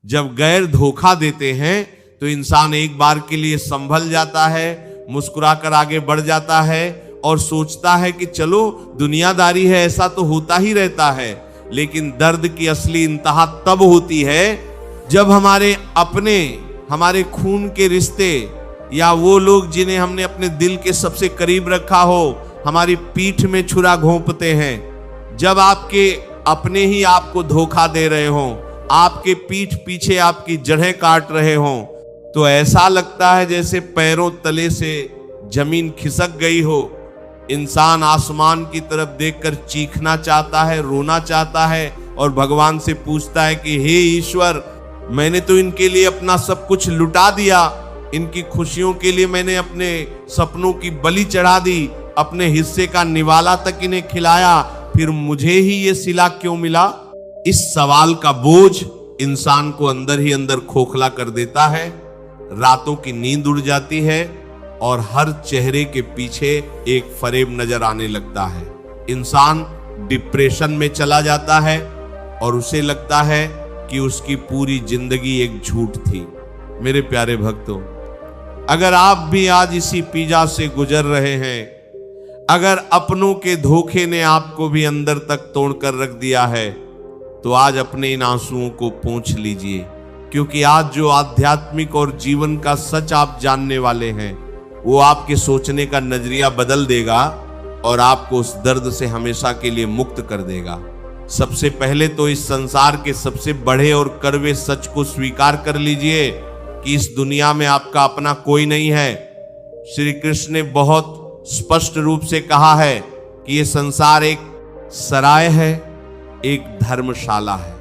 जब गैर धोखा देते हैं तो इंसान एक बार के लिए संभल जाता है, मुस्कुराकर आगे बढ़ जाता है और सोचता है कि चलो दुनियादारी है, ऐसा तो होता ही रहता है। लेकिन दर्द की असली इंतहा तब होती है जब हमारे खून के रिश्ते या वो लोग जिन्हें हमने अपने दिल के सबसे करीब रखा हो हमारी पीठ में छुरा घोंपते हैं। जब आपके अपने ही आपको धोखा दे रहे हों, आपके पीठ पीछे आपकी जड़ें काट रहे हों, तो ऐसा लगता है जैसे पैरों तले से जमीन खिसक गई हो। इंसान आसमान की तरफ देखकर चीखना चाहता है, रोना चाहता है और भगवान से पूछता है कि हे ईश्वर, मैंने तो इनके लिए अपना सब कुछ लुटा दिया, इनकी खुशियों के लिए मैंने अपने सपनों की बलि चढ़ा दी, अपने हिस्से का निवाला तक इन्हें खिलाया, फिर मुझे ही ये सिला क्यों मिला। इस सवाल का बोझ इंसान को अंदर ही अंदर खोखला कर देता है। रातों की नींद उड़ जाती है और हर चेहरे के पीछे एक फरेब नजर आने लगता है। इंसान डिप्रेशन में चला जाता है और उसे लगता है कि उसकी पूरी जिंदगी एक झूठ थी। मेरे प्यारे भक्तों, अगर आप भी आज इसी पीड़ा से गुजर रहे हैं, अगर अपनों के धोखे ने आपको भी अंदर तक तोड़कर रख दिया है, तो आज अपने इन आंसुओं को पोंछ लीजिए, क्योंकि आज जो आध्यात्मिक और जीवन का सच आप जानने वाले हैं वो आपके सोचने का नजरिया बदल देगा और आपको उस दर्द से हमेशा के लिए मुक्त कर देगा। सबसे पहले तो इस संसार के सबसे बड़े और कड़वे सच को स्वीकार कर लीजिए कि इस दुनिया में आपका अपना कोई नहीं है। श्री कृष्ण ने बहुत स्पष्ट रूप से कहा है कि यह संसार एक सराय है, एक धर्मशाला है।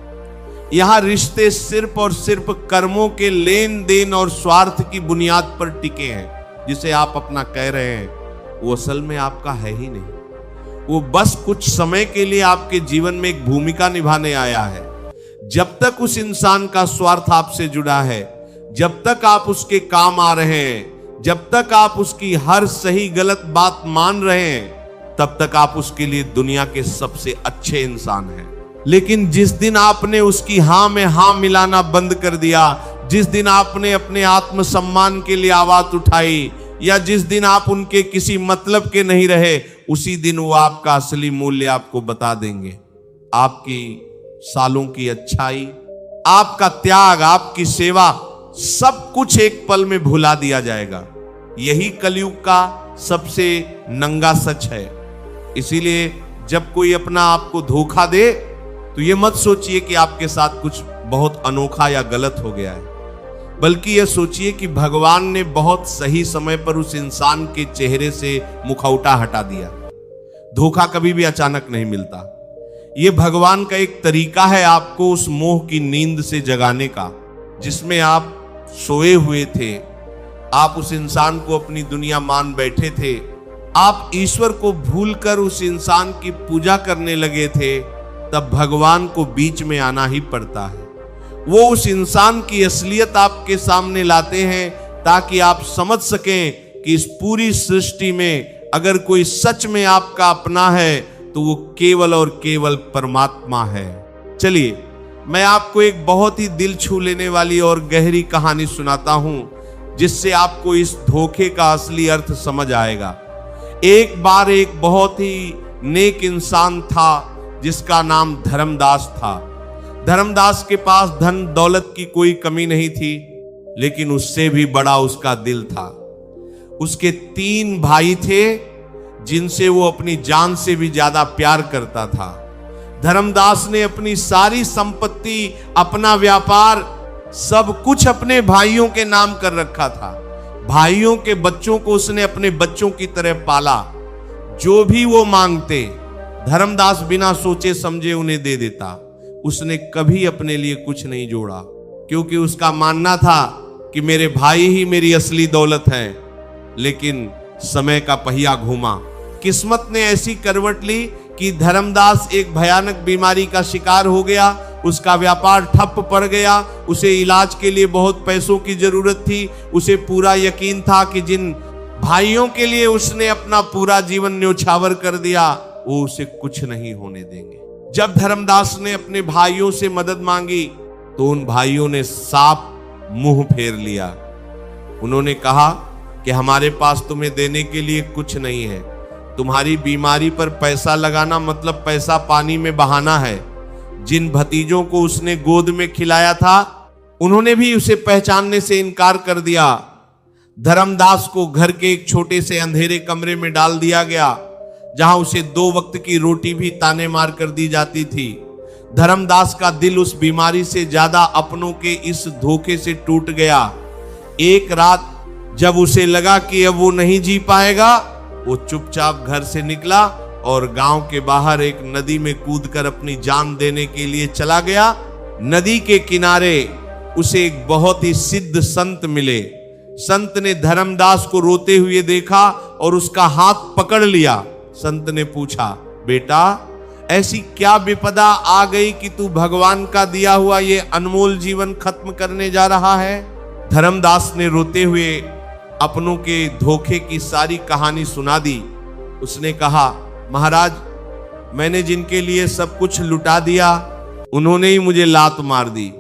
यहां रिश्ते सिर्फ और सिर्फ कर्मों के लेन देन और स्वार्थ की बुनियाद पर टिके हैं। जिसे आप अपना कह रहे हैं वो असल में आपका है ही नहीं। वो बस कुछ समय के लिए आपके जीवन में एक भूमिका निभाने आया है। जब तक उस इंसान का स्वार्थ आपसे जुड़ा है, जब तक आप उसके काम आ रहे हैं, जब तक आप उसकी हर सही गलत बात मान रहे हैं, तब तक आप उसके लिए दुनिया के सबसे अच्छे इंसान हैं। लेकिन जिस दिन आपने उसकी हां में हां मिलाना बंद कर दिया, जिस दिन आपने अपने आत्मसम्मान के लिए आवाज उठाई, या जिस दिन आप उनके किसी मतलब के नहीं रहे, उसी दिन वो आपका असली मूल्य आपको बता देंगे। आपकी सालों की अच्छाई, आपका त्याग, आपकी सेवा, सब कुछ एक पल में भुला दिया जाएगा। यही कलयुग का सबसे नंगा सच है। इसीलिए जब कोई अपना आपको धोखा दे तो ये मत सोचिए कि आपके साथ कुछ बहुत अनोखा या गलत हो गया है, बल्कि यह सोचिए कि भगवान ने बहुत सही समय पर उस इंसान के चेहरे से मुखौटा हटा दिया। धोखा कभी भी अचानक नहीं मिलता। यह भगवान का एक तरीका है आपको उस मोह की नींद से जगाने का, जिसमें आप सोए हुए थे। आप उस इंसान को अपनी दुनिया मान बैठे थे। आप ईश्वर को भूलकर उस इंसान की पूजा करने लगे थे। तब भगवान को बीच में आना ही पड़ता है। वो उस इंसान की असलियत आपके सामने लाते हैं ताकि आप समझ सकें कि इस पूरी सृष्टि में अगर कोई सच में आपका अपना है तो वो केवल और केवल परमात्मा है। चलिए मैं आपको एक बहुत ही दिल छू लेने वाली और गहरी कहानी सुनाता हूं, जिससे आपको इस धोखे का असली अर्थ समझ आएगा। एक बार एक बहुत ही नेक इंसान था जिसका नाम धर्मदास था। धर्मदास के पास धन दौलत की कोई कमी नहीं थी, लेकिन उससे भी बड़ा उसका दिल था। उसके 3 भाई थे जिनसे वो अपनी जान से भी ज्यादा प्यार करता था। धर्मदास ने अपनी सारी संपत्ति, अपना व्यापार, सब कुछ अपने भाइयों के नाम कर रखा था। भाइयों के बच्चों को उसने अपने बच्चों की तरह पाला। जो भी वो मांगते धर्मदास बिना सोचे समझे उन्हें दे देता। उसने कभी अपने लिए कुछ नहीं जोड़ा, क्योंकि उसका मानना था कि मेरे भाई ही मेरी असली दौलत है। लेकिन समय का पहिया घूमा। किस्मत ने ऐसी करवट ली कि धर्मदास एक भयानक बीमारी का शिकार हो गया। उसका व्यापार ठप पड़ गया। उसे इलाज के लिए बहुत पैसों की जरूरत थी। उसे पूरा यकीन था कि जिन भाइयों के लिए उसने अपना पूरा जीवन न्योछावर कर दिया, वो उसे कुछ नहीं होने देंगे। जब धर्मदास ने अपने भाइयों से मदद मांगी तो उन भाइयों ने साफ मुंह फेर लिया। उन्होंने कहा कि हमारे पास तुम्हें देने के लिए कुछ नहीं है। तुम्हारी बीमारी पर पैसा लगाना मतलब पैसा पानी में बहाना है। जिन भतीजों को उसने गोद में खिलाया था उन्होंने भी उसे पहचानने से इनकार कर दिया। धर्मदास को घर के एक छोटे से अंधेरे कमरे में डाल दिया गया, जहां उसे 2 वक्त की रोटी भी ताने मार कर दी जाती थी। धर्मदास का दिल उस बीमारी से ज्यादा अपनों के इस धोखे से टूट गया। एक रात जब उसे लगा कि अब वो नहीं जी पाएगा, वो चुपचाप घर से निकला और गांव के बाहर एक नदी में कूदकर अपनी जान देने के लिए चला गया। नदी के किनारे उसे एक बहुत ही सिद्ध संत मिले। संत ने धर्मदास को रोते हुए देखा और उसका हाथ पकड़ लिया। संत ने पूछा, बेटा ऐसी क्या विपदा आ गई कि तू भगवान का दिया हुआ ये अनमोल जीवन खत्म करने जा रहा है? धर्मदास ने रोते हुए अपनों के धोखे की सारी कहानी सुना दी। उसने कहा, महाराज मैंने जिनके लिए सब कुछ लुटा दिया उन्होंने ही मुझे लात मार दी।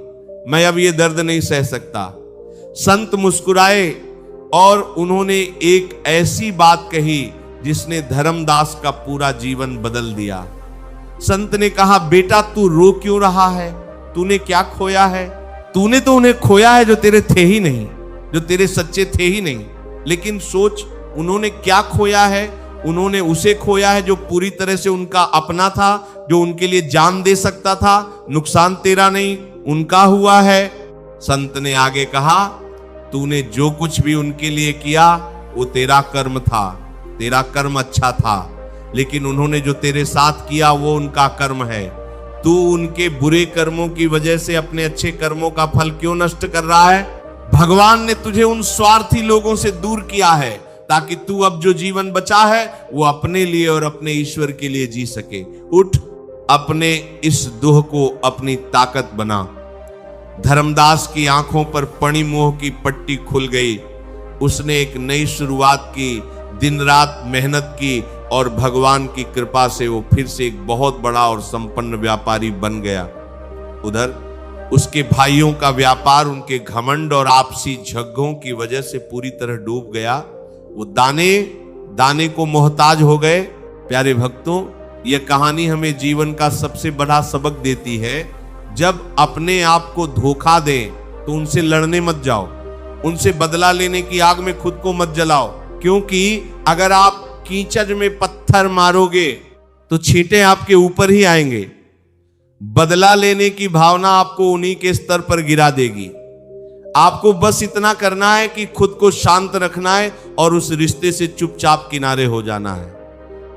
मैं अब ये दर्द नहीं सह सकता। संत मुस्कुराए और उन्होंने एक ऐसी बात कही जिसने धर्मदास का पूरा जीवन बदल दिया। संत ने कहा, बेटा तू रो क्यों रहा है? तूने क्या खोया है? तूने तो उन्हें खोया है जो तेरे थे ही नहीं, जो तेरे सच्चे थे ही नहीं। लेकिन सोच उन्होंने क्या खोया है। उन्होंने उसे खोया है जो पूरी तरह से उनका अपना था, जो उनके लिए जान दे सकता था। नुकसान तेरा नहीं उनका हुआ है। संत ने आगे कहा, तूने जो कुछ भी उनके लिए किया वो तेरा कर्म था, तेरा कर्म अच्छा था, लेकिन उन्होंने जो तेरे साथ किया वो उनका कर्म है। तू उनके बुरे कर्मों की वजह से अपने अच्छे कर्मों का फल क्यों नष्ट कर रहा है? भगवान ने तुझे उन स्वार्थी लोगों से दूर किया है ताकि तू अब जो जीवन बचा है वो अपने लिए और अपने ईश्वर के लिए जी सके। उठ, अपने इस दुह को अपनी ताकत बना। धर्मदास की आंखों पर पड़ी मोह की पट्टी खुल गई। उसने एक नई शुरुआत की, दिन रात मेहनत की और भगवान की कृपा से वो फिर से एक बहुत बड़ा और संपन्न व्यापारी बन गया। उधर उसके भाइयों का व्यापार उनके घमंड और आपसी झग्गों की वजह से पूरी तरह डूब गया। वो दाने दाने को मोहताज हो गए। प्यारे भक्तों, यह कहानी हमें जीवन का सबसे बड़ा सबक देती है। जब अपने आप को धोखा दें तो उनसे लड़ने मत जाओ, उनसे बदला लेने की आग में खुद को मत जलाओ, क्योंकि अगर आप कीचड़ में पत्थर मारोगे तो छींटे आपके ऊपर ही आएंगे। बदला लेने की भावना आपको उन्हीं के स्तर पर गिरा देगी। आपको बस इतना करना है कि खुद को शांत रखना है और उस रिश्ते से चुपचाप किनारे हो जाना है।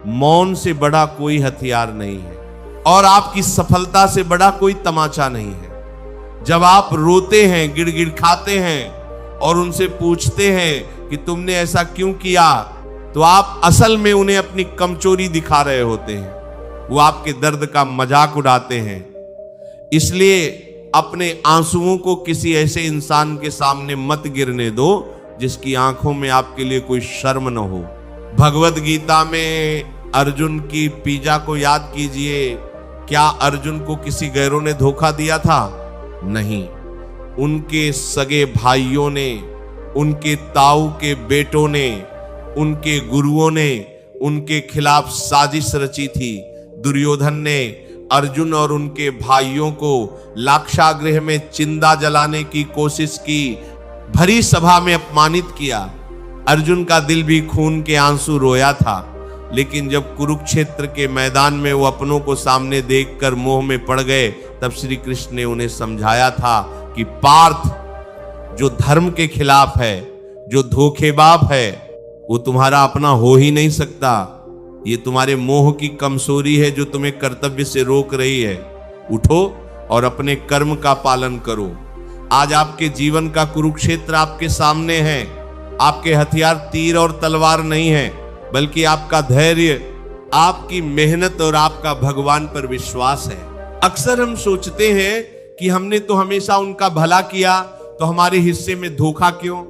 मौन से बड़ा कोई हथियार नहीं है और आपकी सफलता से बड़ा कोई तमाचा नहीं है। जब आप रोते हैं, गिड़गिड़ खाते हैं और उनसे पूछते हैं कि तुमने ऐसा क्यों किया, तो आप असल में उन्हें अपनी कमजोरी दिखा रहे होते हैं। वो आपके दर्द का मजाक उड़ाते हैं। इसलिए अपने आंसुओं को किसी ऐसे इंसान के सामने मत गिरने दो जिसकी आंखों में आपके लिए कोई शर्म न हो। भगवत गीता में अर्जुन की पीजा को याद कीजिए। क्या अर्जुन को किसी गैरों ने धोखा दिया था? नहीं, उनके सगे भाइयों ने, उनके ताऊ के बेटों ने, उनके गुरुओं ने उनके खिलाफ साजिश रची थी। दुर्योधन ने अर्जुन और उनके भाइयों को लाक्षागृह में चिंदा जलाने की कोशिश की, भरी सभा में अपमानित किया। अर्जुन का दिल भी खून के आंसू रोया था, लेकिन जब कुरुक्षेत्र के मैदान में वो अपनों को सामने देखकर मोह में पड़ गए, तब श्री कृष्ण ने उन्हें समझाया था कि पार्थ जो धर्म के खिलाफ है, जो धोखेबाज है, वो तुम्हारा अपना हो ही नहीं सकता। ये तुम्हारे मोह की कमजोरी है जो तुम्हें कर्तव्य से रोक रही है। उठो और अपने कर्म का पालन करो। आज आपके जीवन का कुरुक्षेत्र आपके सामने है। आपके हथियार तीर और तलवार नहीं है, बल्कि आपका धैर्य, आपकी मेहनत और आपका भगवान पर विश्वास है। अक्सर हम सोचते हैं कि हमने तो हमेशा उनका भला किया, तो हमारे हिस्से में धोखा क्यों?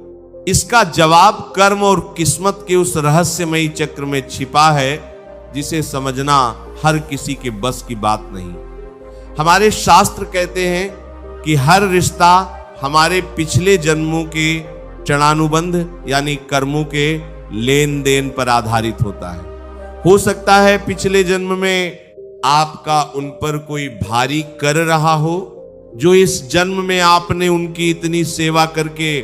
इसका जवाब कर्म और किस्मत के उस रहस्यमयी चक्र में छिपा है जिसे समझना हर किसी के बस की बात नहीं। हमारे शास्त्र कहते हैं कि हर रिश्ता हमारे पिछले जन्मों के चणानुबंध यानी कर्मों के लेन देन पर आधारित होता है। हो सकता है पिछले जन्म में आपका उन पर कोई भारी कर रहा हो, जो इस जन्म में आपने उनकी इतनी सेवा करके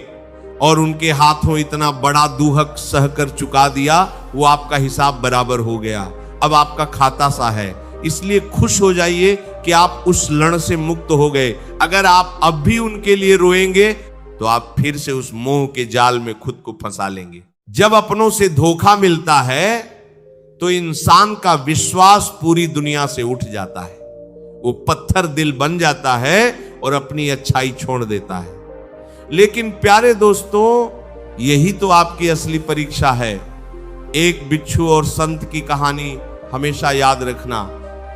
और उनके हाथों इतना बड़ा दूहक सहकर चुका दिया, वो आपका हिसाब बराबर हो गया, अब आपका खाता सा है। इसलिए खुश हो जाइए कि आप उस लड़ से मुक्त हो गए। अगर आप अब भी उनके लिए रोएंगे तो आप फिर से उस मोह के जाल में खुद को फंसा लेंगे। जब अपनों से धोखा मिलता है तो इंसान का विश्वास पूरी दुनिया से उठ जाता है, वो पत्थर दिल बन जाता है और अपनी अच्छाई छोड़ देता है। लेकिन प्यारे दोस्तों, यही तो आपकी असली परीक्षा है। एक बिच्छू और संत की कहानी हमेशा याद रखना।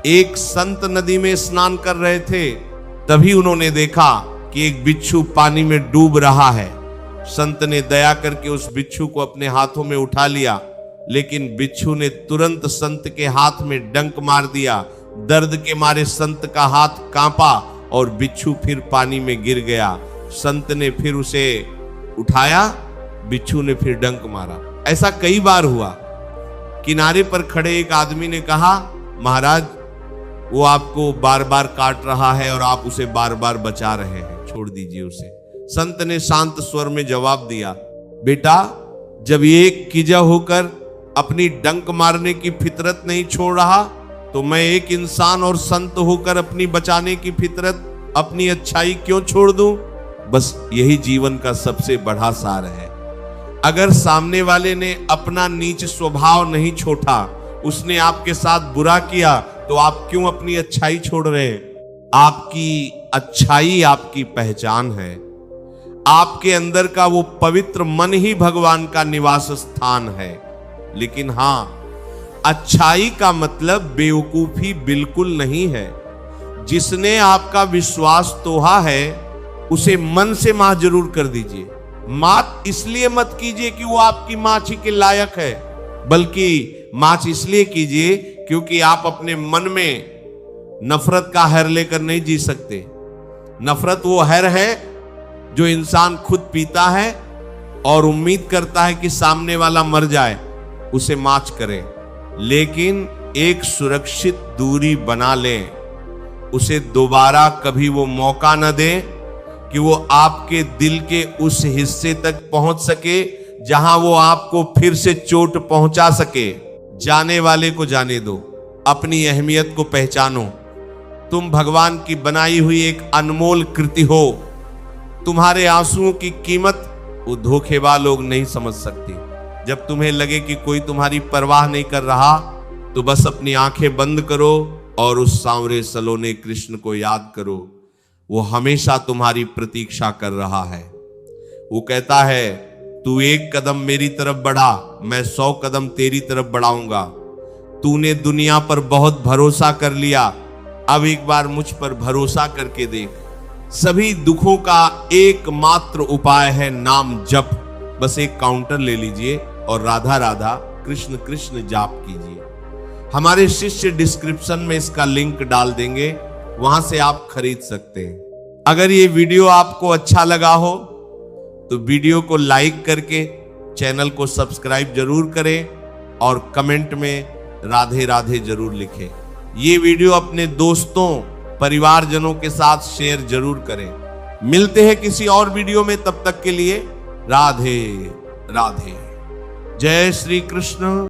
एक संत नदी में स्नान कर रहे थे, तभी उन्होंने देखा कि एक बिच्छू पानी में डूब रहा है। संत ने दया करके उस बिच्छू को अपने हाथों में उठा लिया, लेकिन बिच्छू ने तुरंत संत के हाथ में डंक मार दिया। दर्द के मारे संत का हाथ कांपा और बिच्छू फिर पानी में गिर गया। संत ने फिर उसे उठाया, बिच्छू ने फिर डंक मारा। ऐसा कई बार हुआ। किनारे पर खड़े एक आदमी ने कहा, महाराज वो आपको बार बार काट रहा है और आप उसे बार बार बचा रहे हैं, छोड़ दीजिए उसे। संत ने शांत स्वर में जवाब दिया, बेटा जब एक कीजा होकर अपनी डंक मारने की फितरत नहीं छोड़ रहा, तो मैं एक इंसान और संत होकर अपनी बचाने की फितरत, अपनी अच्छाई क्यों छोड़ दूं? बस यही जीवन का सबसे बड़ा सार है। अगर सामने वाले ने अपना नीच स्वभाव नहीं छोड़ा, उसने आपके साथ बुरा किया, तो आप क्यों अपनी अच्छाई छोड़ रहे हैं? आपकी अच्छाई आपकी पहचान है। आपके अंदर का वो पवित्र मन ही भगवान का निवास स्थान है। लेकिन हां, अच्छाई का मतलब बेवकूफी बिल्कुल नहीं है। जिसने आपका विश्वास तोड़ा है, उसे मन से माफ जरूर कर दीजिए। माफ इसलिए मत कीजिए कि वो आपकी माफी के लायक है, बल्कि माफ इसलिए कीजिए क्योंकि आप अपने मन में नफरत का हर लेकर नहीं जी सकते। नफरत वो हर है जो इंसान खुद पीता है और उम्मीद करता है कि सामने वाला मर जाए, उसे माफ करें। लेकिन एक सुरक्षित दूरी बना लें, उसे दोबारा कभी वो मौका न दें कि वो आपके दिल के उस हिस्से तक पहुंच सके जहां वो आपको फिर से चोट पहुंचा सके। जाने वाले को जाने दो, अपनी अहमियत को पहचानो। तुम भगवान की बनाई हुई एक अनमोल कृति हो। तुम्हारे आंसुओं की कीमत वो धोखेबाज लोग नहीं समझ सकते। जब तुम्हें लगे कि कोई तुम्हारी परवाह नहीं कर रहा, तो बस अपनी आंखें बंद करो और उस सांवरे सलोने कृष्ण को याद करो। वो हमेशा तुम्हारी प्रतीक्षा कर रहा है। वो कहता है, तू एक कदम मेरी तरफ बढ़ा, मैं 100 कदम तेरी तरफ बढ़ाऊंगा। तूने दुनिया पर बहुत भरोसा कर लिया, अब एक बार मुझ पर भरोसा करके देख। सभी दुखों का एकमात्र उपाय है नाम जप। बस एक काउंटर ले लीजिए और राधा राधा कृष्ण कृष्ण जाप कीजिए। हमारे शिष्य डिस्क्रिप्शन में इसका लिंक डाल देंगे, वहां से आप खरीद सकते हैं। अगर ये वीडियो आपको अच्छा लगा हो तो वीडियो को लाइक करके चैनल को सब्सक्राइब जरूर करें और कमेंट में राधे राधे जरूर लिखें। ये वीडियो अपने दोस्तों परिवारजनों के साथ शेयर जरूर करें। मिलते हैं किसी और वीडियो में, तब तक के लिए राधे राधे। जय श्री कृष्ण।